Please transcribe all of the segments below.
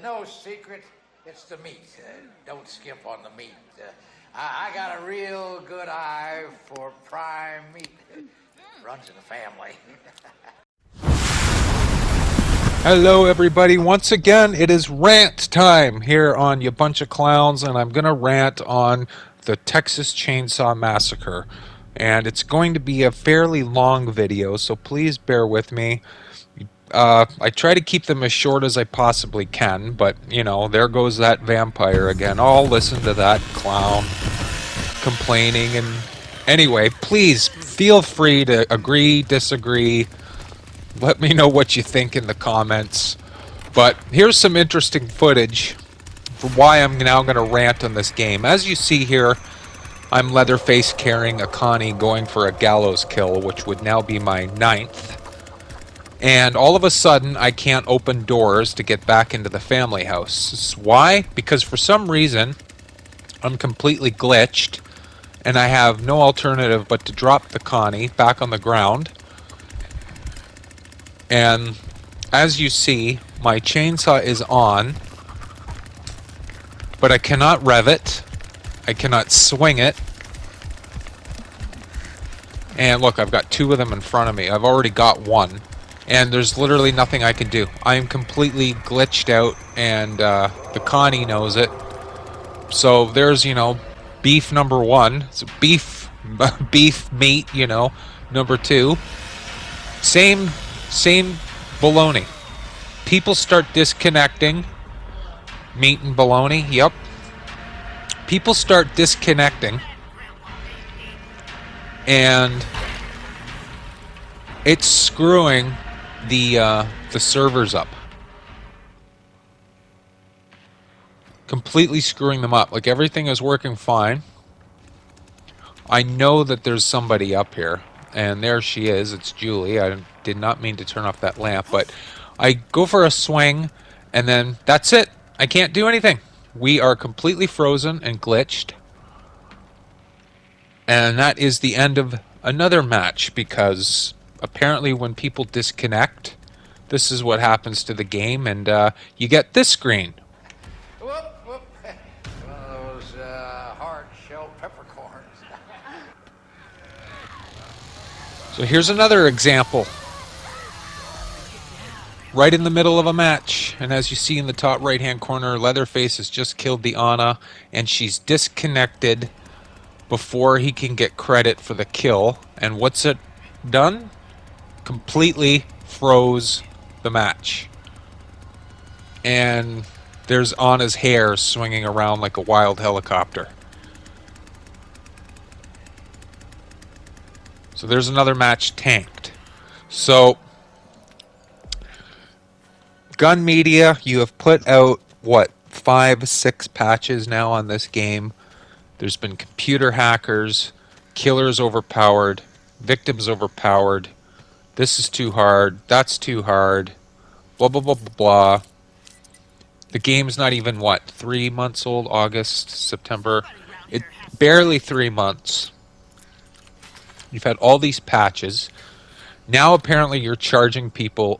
No secret, it's the meat. Don't skimp on the meat. I got a real good eye for prime meat. Runs in the family. Hello everybody, once again it is rant time here on You Bunch of Clowns, and I'm going to rant on the Texas Chainsaw Massacre. And it's going to be a fairly long video, so please bear with me. I try to keep them as short as I possibly can, but, you know, there goes that vampire again. I'll listen to that clown complaining. And anyway, please feel free to agree, disagree. Let me know what you think in the comments. But here's some interesting footage for why I'm now going to rant on this game. As you see here, I'm Leatherface carrying a Connie going for a gallows kill, which would now be my 9th. And all of a sudden, I can't open doors to get back into the family house. Why? Because for some reason, I'm completely glitched, and I have no alternative but to drop the Connie back on the ground. And as you see, my chainsaw is on, but I cannot rev it. I cannot swing it. And look, I've got 2 of them in front of me. I've already got one. And there's literally nothing I can do. I am completely glitched out, and the Connie knows it. So there's, you know, beef number 1. It's beef meat, you know, number 2. Same baloney. People start disconnecting. Meat and baloney, yep. People start disconnecting. And it's screwing the servers up. Completely screwing them up. Like, everything is working fine. I know that there's somebody up here. And there she is. It's Julie. I did not mean to turn off that lamp, but I go for a swing, and then that's it. I can't do anything. We are completely frozen and glitched. And that is the end of another match, because apparently when people disconnect, this is what happens to the game, and you get this screen. Whoop, whoop. One of those hard shell peppercorns. So here's another example. Right in the middle of a match, and as you see in the top right hand corner, Leatherface has just killed the Anna, and she's disconnected before he can get credit for the kill. And what's it done? Completely froze the match. And there's Anna's hair swinging around like a wild helicopter. So there's another match tanked. So, Gun Media, you have put out, what, 5, 6 patches now on this game. There's been computer hackers, killers overpowered, victims overpowered. This is too hard, that's too hard, blah, blah, blah, blah, blah. The game's not even, what, 3 months old? August, September? It barely 3 months. You've had all these patches. Now apparently you're charging people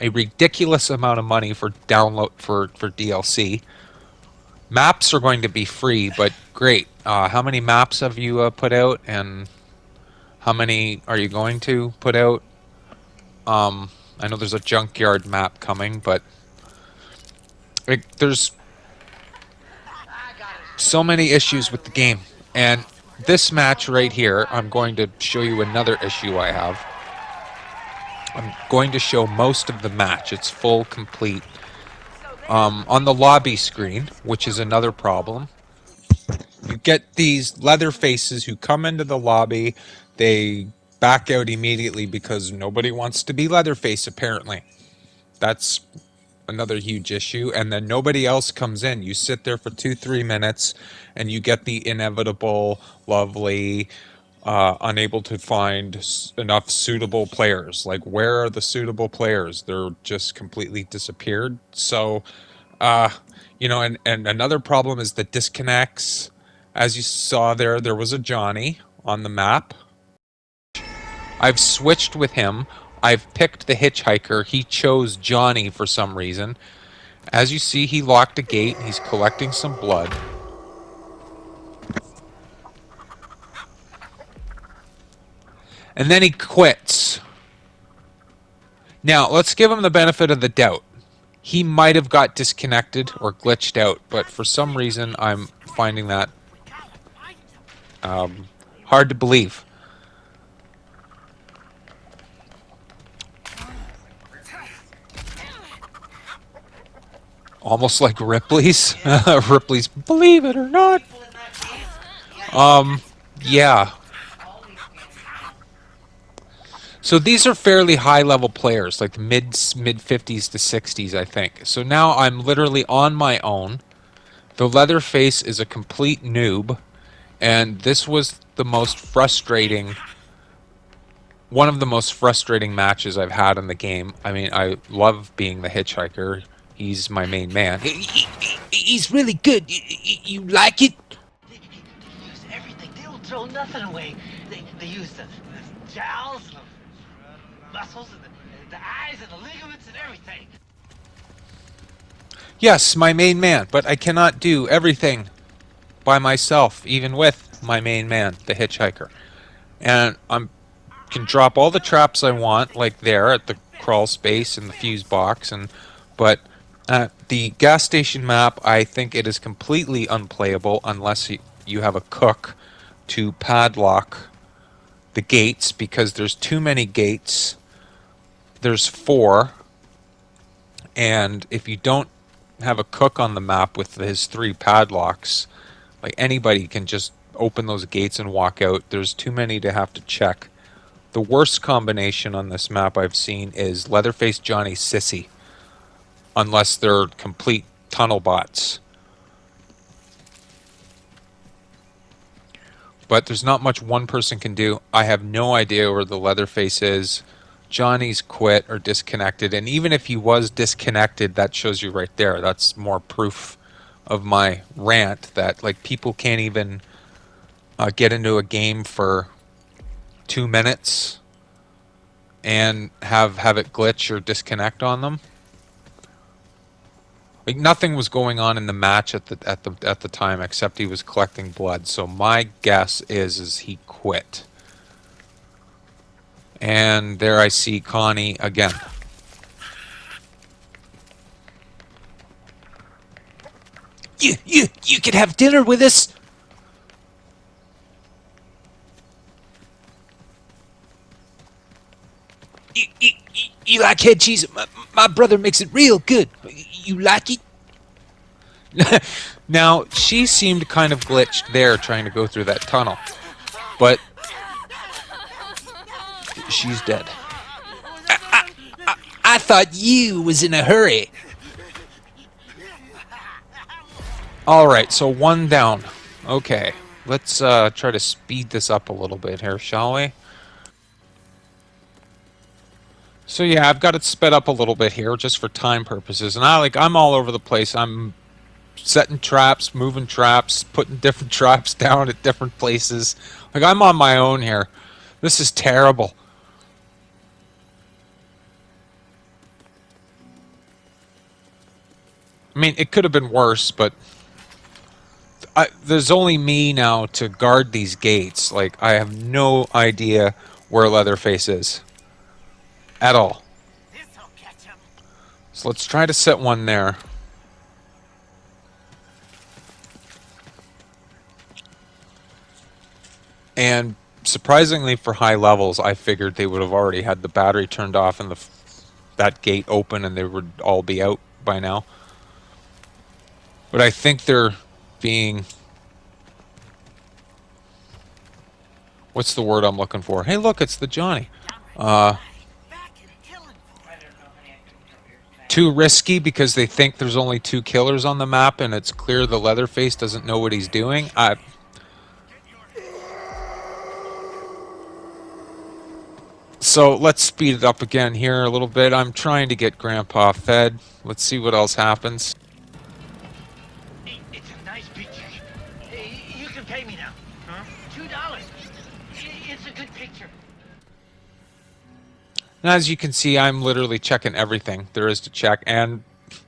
a ridiculous amount of money for download for DLC. Maps are going to be free, but great. How many maps have you put out, and how many are you going to put out? I know there's a junkyard map coming, but there's so many issues with the game. And this match right here, I'm going to show you another issue I have. I'm going to show most of the match. It's full, complete. On the lobby screen, which is another problem, you get these Leatherfaces who come into the lobby. They back out immediately because nobody wants to be Leatherface, apparently. That's another huge issue. And then nobody else comes in. You sit there for 2-3 minutes, and you get the inevitable, lovely, unable to find enough suitable players. Like, where are the suitable players? They're just completely disappeared. So, you know, and another problem is the disconnects. As you saw there was a Johnny on the map. I've switched with him. I've picked the Hitchhiker. He chose Johnny for some reason. As you see, he locked a gate. He's collecting some blood. And then he quits. Now, let's give him the benefit of the doubt. He might have got disconnected or glitched out, but for some reason I'm finding that hard to believe. Almost like Ripley's. Ripley's Believe It or Not. Yeah. So these are fairly high-level players, like mid 50s to 60s, I think. So now I'm literally on my own. The Leatherface is a complete noob, and this was the most frustrating, one of the most frustrating matches I've had in the game. I mean, I love being the Hitchhiker. He's my main man. He's really good. You like it? They use everything. They don't throw nothing away. They use the jowls, and the muscles, and the eyes, and the ligaments, and everything. Yes, my main man, but I cannot do everything by myself, even with my main man, the Hitchhiker. And I can drop all the traps I want, like there at the crawl space and the fuse box, but at the gas station map, I think it is completely unplayable unless you have a cook to padlock the gates, because there's too many gates. There's 4, and if you don't have a cook on the map with his 3 padlocks, like, anybody can just open those gates and walk out. There's too many to have to check. The worst combination on this map I've seen is Leatherface, Johnny, Sissy, unless they're complete tunnel bots. But there's not much one person can do. I have no idea where the Leatherface is. Johnny's quit or disconnected, and even if he was disconnected, that shows you right there. That's more proof of my rant that, like, people can't even get into a game for 2 minutes and have it glitch or disconnect on them. Like, nothing was going on in the match at the time except he was collecting blood. So my guess is he quit. And there I see Connie again. You could have dinner with us. You like head cheese? My brother makes it real good. You like it? Now, she seemed kind of glitched there trying to go through that tunnel. But she's dead. I thought you was in a hurry. Alright, so 1 down. Okay, let's try to speed this up a little bit here, shall we? So yeah, I've got it sped up a little bit here just for time purposes, and I'm all over the place. I'm setting traps, moving traps, putting different traps down at different places. Like, I'm on my own here. This is terrible. I mean, it could have been worse, but there's only me now to guard these gates. Like, I have no idea where Leatherface is. At all. So let's try to set one there. And surprisingly for high levels, I figured they would have already had the battery turned off and that gate open and they would all be out by now. But I think they're being... What's the word I'm looking for? Hey, look, it's the Johnny. Too risky because they think there's only 2 killers on the map and it's clear the Leatherface doesn't know what he's doing. So let's speed it up again here a little bit. I'm trying to get Grandpa fed. Let's see what else happens. It's a nice picture. You can pay me now. Huh? $2. It's a good picture. And as you can see, I'm literally checking everything there is to check. And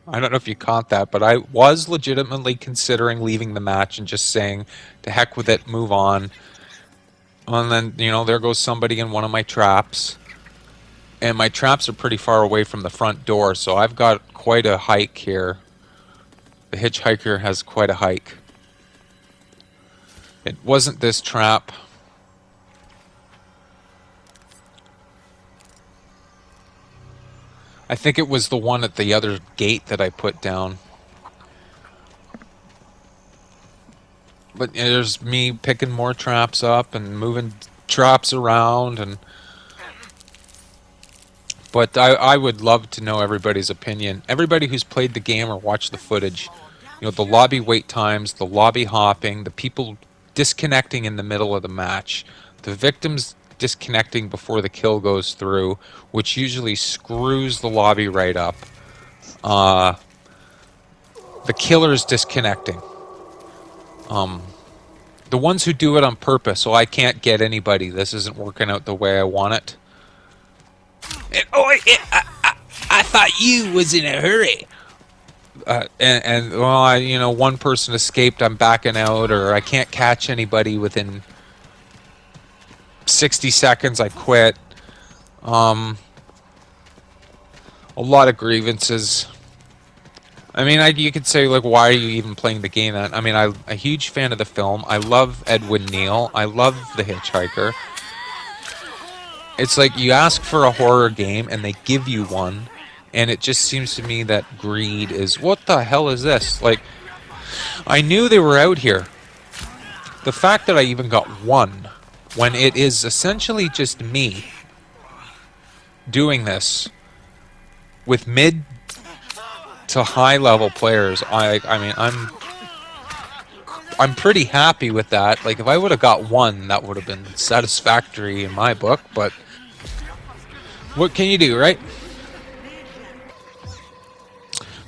I don't know if you caught that, but I was legitimately considering leaving the match and just saying, to heck with it, move on. And then, you know, there goes somebody in one of my traps. And my traps are pretty far away from the front door, so I've got quite a hike here. The Hitchhiker has quite a hike. It wasn't this trap. I think it was the one at the other gate that I put down. But there's me picking more traps up and moving traps around, and but I would love to know everybody's opinion. Everybody who's played the game or watched the footage, you know, the lobby wait times, the lobby hopping, the people disconnecting in the middle of the match, the victims disconnecting before the kill goes through, which usually screws the lobby right up. The killers disconnecting. The ones who do it on purpose, so I can't get anybody. This isn't working out the way I want it. I thought you was in a hurry. Well, you know, one person escaped, I'm backing out, or I can't catch anybody within 60 seconds, I quit. A lot of grievances. I mean, you could say, like, why are you even playing the game? I mean, I'm a huge fan of the film. I love Edwin Neal. I love The Hitchhiker. It's like you ask for a horror game and they give you one, and it just seems to me that greed is, what the hell is this? Like, I knew they were out here. The fact that I even got one, when it is essentially just me doing this with mid to high level players, I mean, I'm pretty happy with that. Like, if I would have got one, that would have been satisfactory in my book, but what can you do, right?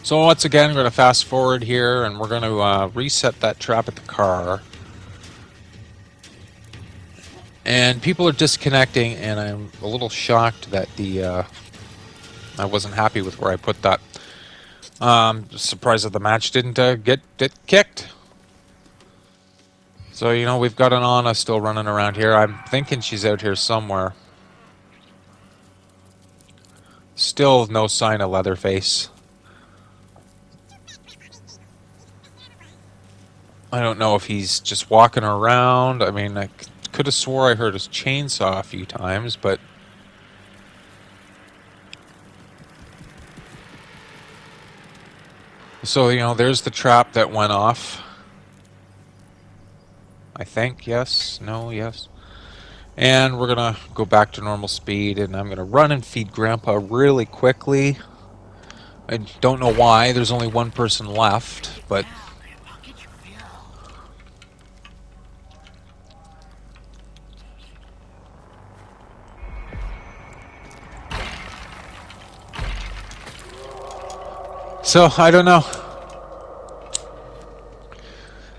So once again, we're going to fast forward here, and we're going to reset that trap at the car. And people are disconnecting, and I'm a little shocked that I wasn't happy with where I put that. Surprised that the match didn't get kicked. So, you know, we've got an Anna still running around here. I'm thinking she's out here somewhere. Still no sign of Leatherface. I don't know if he's just walking around. I mean, I could have swore I heard his chainsaw a few times, but so, you know, there's the trap that went off. I think, yes, no, yes. And we're going to go back to normal speed, and I'm going to run and feed Grandpa really quickly. I don't know why, there's only one person left, but so, I don't know.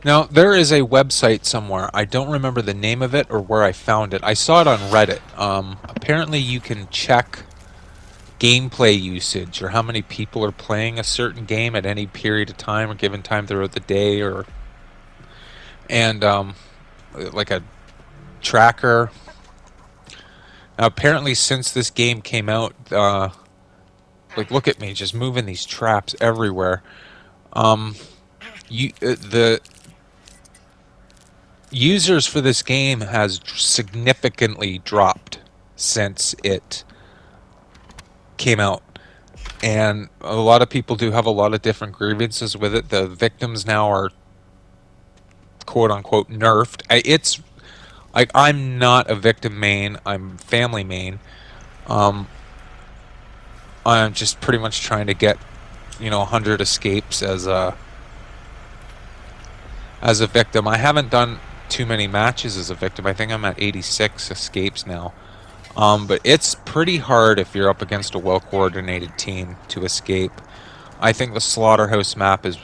Now, there is a website somewhere. I don't remember the name of it or where I found it. I saw it on Reddit. Apparently you can check gameplay usage, or how many people are playing a certain game at any period of time or given time throughout the day, or like a tracker. Now, apparently since this game came out, like, look at me just moving these traps everywhere. The users for this game has significantly dropped since it came out, and a lot of people do have a lot of different grievances with it. The victims now are quote unquote nerfed. It's like, I'm not a victim main, I'm family main. I'm just pretty much trying to get, you know, 100 escapes as a victim. I haven't done too many matches as a victim. I think I'm at 86 escapes now. But it's pretty hard if you're up against a well-coordinated team to escape. I think the Slaughterhouse map is...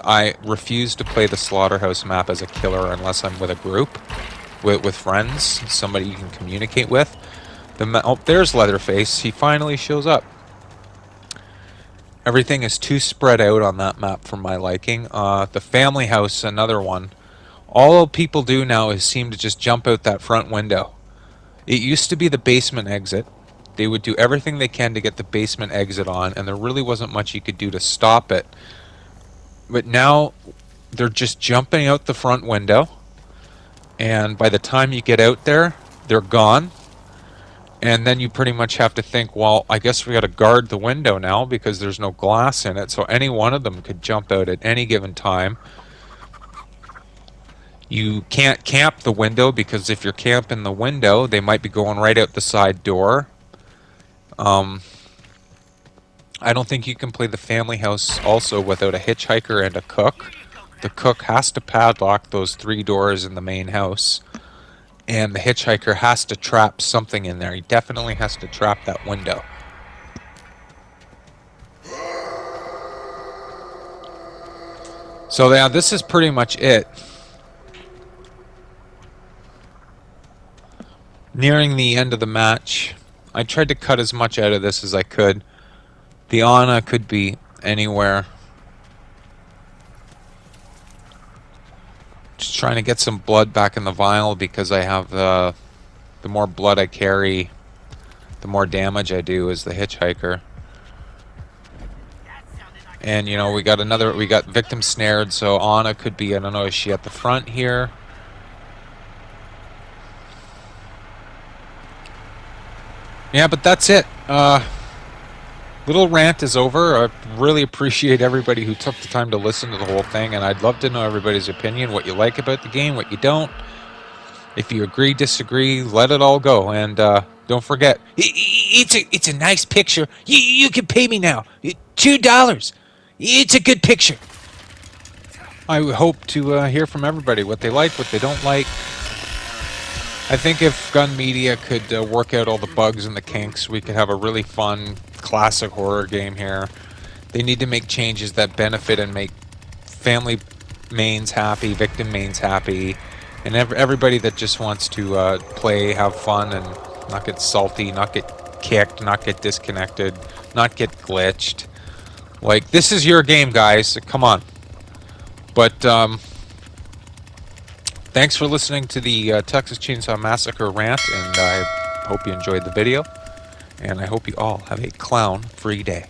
I refuse to play the Slaughterhouse map as a killer unless I'm with a group, with friends, somebody you can communicate with. Oh, there's Leatherface. He finally shows up. Everything is too spread out on that map for my liking. The family house, another one. All people do now is seem to just jump out that front window. It used to be the basement exit. They would do everything they can to get the basement exit on, and there really wasn't much you could do to stop it. But now they're just jumping out the front window, and by the time you get out there, they're gone. And then you pretty much have to think, well, I guess we got to guard the window now because there's no glass in it, so any one of them could jump out at any given time. You can't camp the window because if you're camping the window, they might be going right out the side door. I don't think you can play the family house also without a hitchhiker and a cook. The cook has to padlock those 3 doors in the main house. And the hitchhiker has to trap something in there. He definitely has to trap that window. So yeah, this is pretty much it. Nearing the end of the match. I tried to cut as much out of this as I could. The Anna could be anywhere. Just trying to get some blood back in the vial because I have the more blood I carry, the more damage I do as the hitchhiker. And you know, we got victim snared, so Anna could be, I don't know, is she at the front here? Yeah, but that's it. Little rant is over. I really appreciate everybody who took the time to listen to the whole thing, and I'd love to know everybody's opinion, what you like about the game, what you don't. If you agree, disagree, let it all go. And don't forget, it's a nice picture. You can pay me now. $2. It's a good picture. I hope to hear from everybody, what they like, what they don't like. I think if Gun Media could work out all the bugs and the kinks, we could have a really fun classic horror game here. They need to make changes that benefit and make family mains happy, victim mains happy, and everybody that just wants to play, have fun, and not get salty, not get kicked, not get disconnected, not get glitched. Like, this is your game, guys. Come on. But, thanks for listening to the Texas Chainsaw Massacre rant, and I hope you enjoyed the video. And I hope you all have a clown-free day.